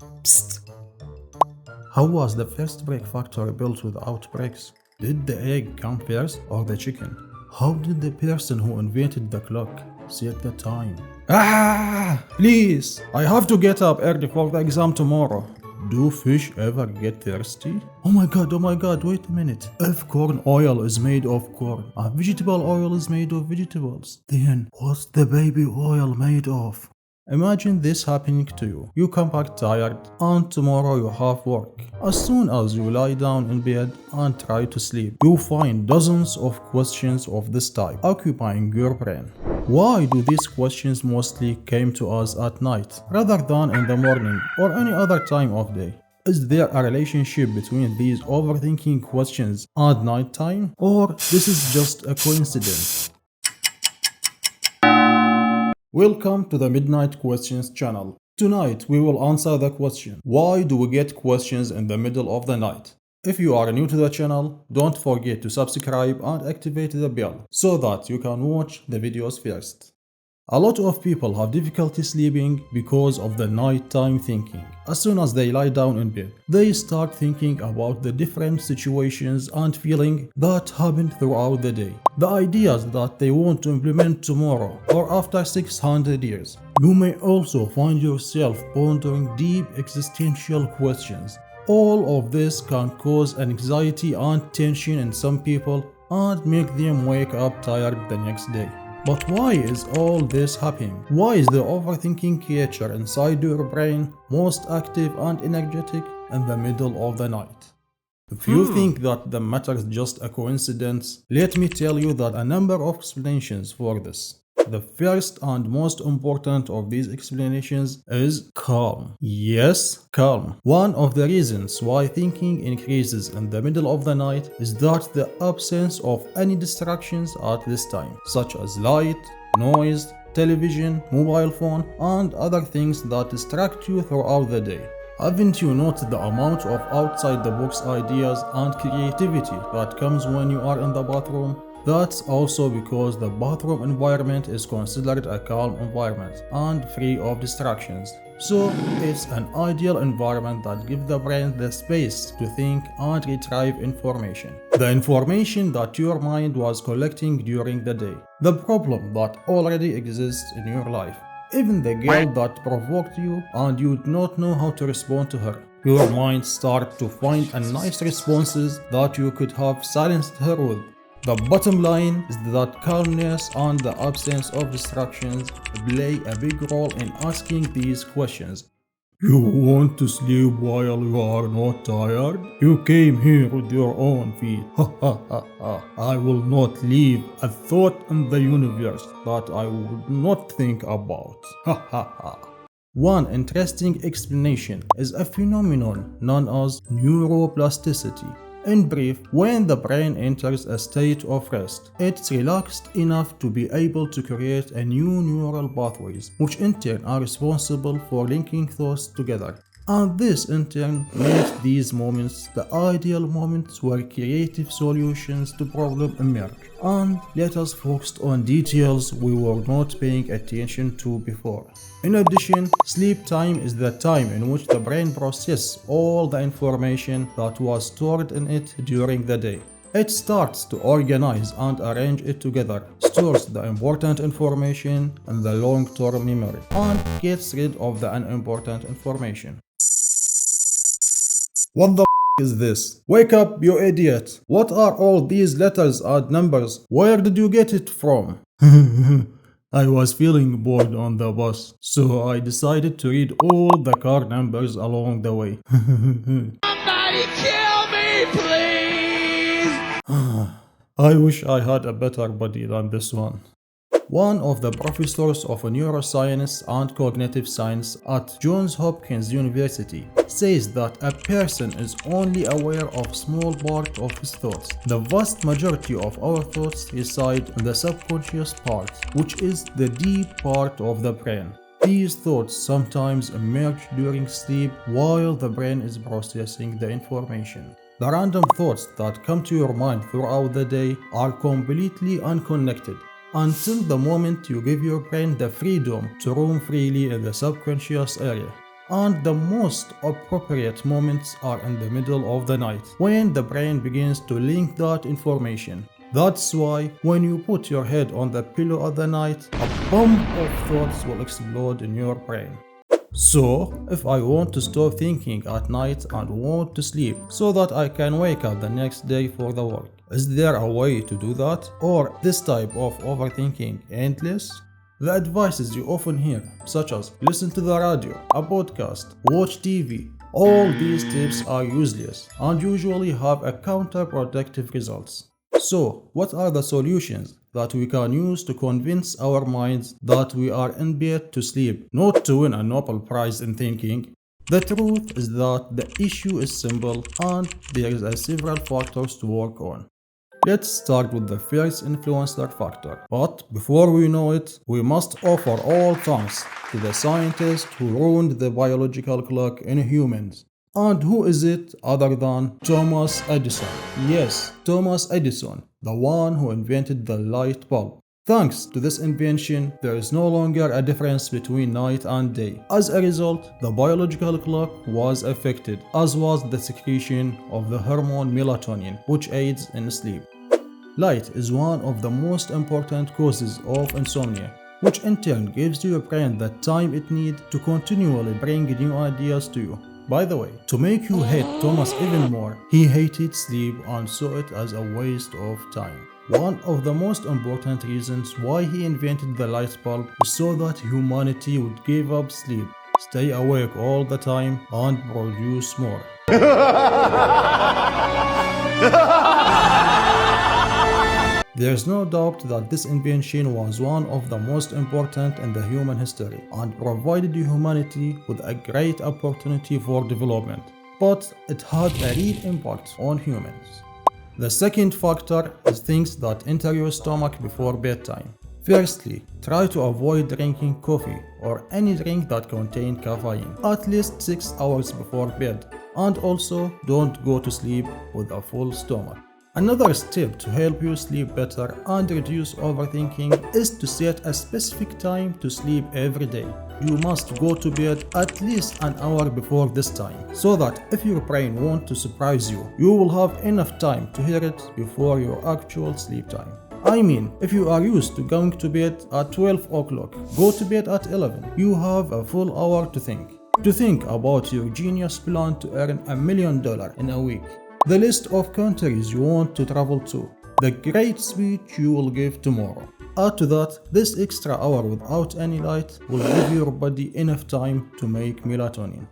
Psst. How was the first brick factory built without bricks? Did the egg come first or the chicken? How did the person who invented the clock set the time? Ah! Please! I have to get up early for the exam tomorrow. Do fish ever get thirsty? Oh my god, wait a minute. If corn oil is made of corn and vegetable oil is made of vegetables, then what's the baby oil made of? Imagine this happening to you. You come back tired and tomorrow you have work. As soon as you lie down in bed and try to sleep, you find dozens of questions of this type occupying your brain. Why do these questions mostly came to us at night rather than in the morning or any other time of day? Is there a relationship between these overthinking questions and nighttime, or this is just a coincidence? Welcome to the Midnight Questions channel. Tonight we will answer the question, why do we get questions in the middle of the night? If you are new to the channel, don't forget to subscribe and activate the bell so that you can watch the videos first. A lot of people have difficulty sleeping because of the nighttime thinking. As soon as they lie down in bed, they start thinking about the different situations and feelings that happened throughout the day. The ideas that they want to implement tomorrow or after 600 years. You may also find yourself pondering deep existential questions. All of this can cause anxiety and tension in some people and make them wake up tired the next day. But why is all this happening? Why is the overthinking creature inside your brain most active and energetic in the middle of the night? If you think that the matter is just a coincidence, let me tell you that a number of explanations for this. The first and most important of these explanations is calm. Yes, calm. One of the reasons why thinking increases in the middle of the night is that the absence of any distractions at this time, such as light, noise, television, mobile phone, and other things that distract you throughout the day. Haven't you noticed the amount of outside the box ideas and creativity that comes when you are in the bathroom? That's also because the bathroom environment is considered a calm environment and free of distractions. So it's an ideal environment that gives the brain the space to think and retrieve information. The information that your mind was collecting during the day. The problem that already exists in your life. Even the girl that provoked you and you do not know how to respond to her. Your mind starts to find a nice responses that you could have silenced her with. The bottom line is that calmness and the absence of distractions play a big role in asking these questions. You want to sleep while you are not tired? You came here with your own feet. Ha ha ha ha. I will not leave a thought in the universe that I would not think about. Ha ha ha. One interesting explanation is a phenomenon known as neuroplasticity. In brief, when the brain enters a state of rest, it's relaxed enough to be able to create a new neural pathways, which in turn are responsible for linking thoughts together. And this in turn makes these moments the ideal moments where creative solutions to problems emerge and let us focus on details we were not paying attention to before. In addition, sleep time is the time in which the brain processes all the information that was stored in it during the day. It starts to organize and arrange it together, stores the important information in the long-term memory, and gets rid of the unimportant information. What the is this? Wake up, you idiot! What are all these letters and numbers? Where did you get it from? I was feeling bored on the bus, so I decided to read all the car numbers along the way. Somebody kill me, please! I wish I had a better body than this one. One of the professors of neuroscience and cognitive science at Johns Hopkins University says that a person is only aware of a small part of his thoughts. The vast majority of our thoughts reside in the subconscious part, which is the deep part of the brain. These thoughts sometimes emerge during sleep while the brain is processing the information. The random thoughts that come to your mind throughout the day are completely unconnected until the moment you give your brain the freedom to roam freely in the subconscious area. And the most appropriate moments are in the middle of the night, when the brain begins to link that information. That's why when you put your head on the pillow at the night, a bomb of thoughts will explode in your brain. So, if I want to stop thinking at night and want to sleep so that I can wake up the next day for the work, is there a way to do that? Or this type of overthinking endless? The advices you often hear, such as listen to the radio, a podcast, watch TV, all these tips are useless and usually have a counterproductive results. So, what are the solutions that we can use to convince our minds that we are in bed to sleep, not to win a Nobel Prize in thinking? The truth is that the issue is simple and there is several factors to work on. Let's start with the first influencer factor. But before we know it, we must offer all thanks to the scientist who ruined the biological clock in humans. And who is it other than Thomas Edison? Yes, Thomas Edison, the one who invented the light bulb. Thanks to this invention, there is no longer a difference between night and day. As a result, the biological clock was affected, as was the secretion of the hormone melatonin, which aids in sleep. Light is one of the most important causes of insomnia, which in turn gives your brain the time it needs to continually bring new ideas to you. By the way, to make you hate Thomas even more, he hated sleep and saw it as a waste of time. One of the most important reasons why he invented the light bulb is so that humanity would give up sleep, stay awake all the time, and produce more. There's no doubt that this invention was one of the most important in the human history and provided humanity with a great opportunity for development, but it had a real impact on humans. The second factor is things that enter your stomach before bedtime. Firstly, try to avoid drinking coffee or any drink that contains caffeine at least 6 hours before bed, and also don't go to sleep with a full stomach. Another step to help you sleep better and reduce overthinking is to set a specific time to sleep every day. You must go to bed at least an hour before this time, so that if your brain wants to surprise you, you will have enough time to hear it before your actual sleep time. I mean, if you are used to going to bed at 12 o'clock, go to bed at 11. You have a full hour to think. To think about your genius plan to earn $1 million in a week, the list of countries you want to travel to, the great speech you will give tomorrow. Add to that, this extra hour without any light will give your body enough time to make melatonin.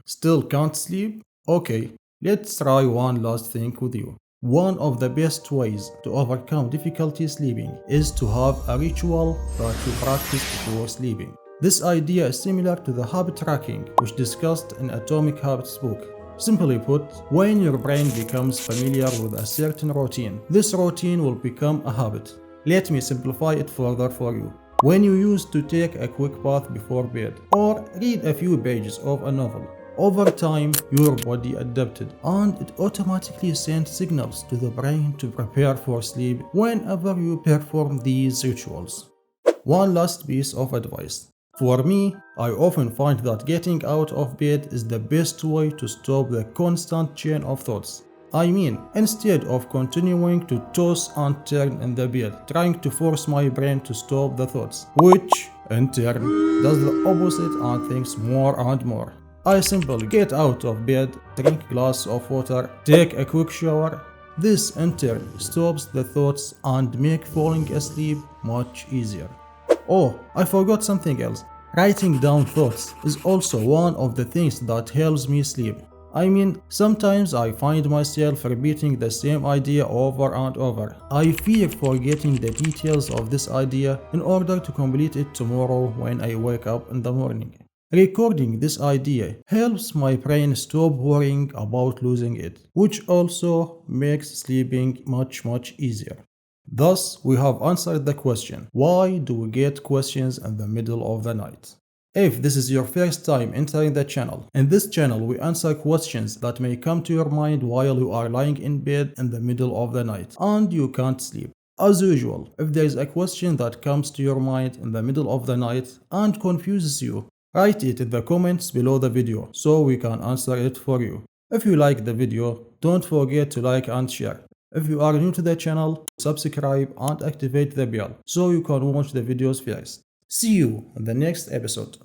Still can't sleep? Okay, let's try one last thing with you. One of the best ways to overcome difficulty sleeping is to have a ritual that you practice before sleeping. This idea is similar to the habit tracking, which discussed in Atomic Habits book. Simply put, when your brain becomes familiar with a certain routine, this routine will become a habit. Let me simplify it further for you. When you used to take a quick bath before bed or read a few pages of a novel, over time your body adapted and it automatically sent signals to the brain to prepare for sleep whenever you perform these rituals. One last piece of advice. For me, I often find that getting out of bed is the best way to stop the constant chain of thoughts. I mean, instead of continuing to toss and turn in the bed, trying to force my brain to stop the thoughts, which in turn does the opposite and thinks more and more. I simply get out of bed, drink a glass of water, take a quick shower. This in turn stops the thoughts and makes falling asleep much easier. Oh, I forgot something else. Writing down thoughts is also one of the things that helps me sleep. I mean, sometimes I find myself repeating the same idea over and over. I fear forgetting the details of this idea in order to complete it tomorrow when I wake up in the morning. Recording this idea helps my brain stop worrying about losing it, which also makes sleeping much easier. Thus, we have answered the question, why do we get questions in the middle of the night? If this is your first time entering the channel, in this channel we answer questions that may come to your mind while you are lying in bed in the middle of the night and you can't sleep. As usual, if there is a question that comes to your mind in the middle of the night and confuses you, Write it in the comments below the video so we can answer it for you. If you like the video, don't forget to like and share. If you are new to the channel, subscribe and activate the bell so you can watch the videos first. See you in the next episode.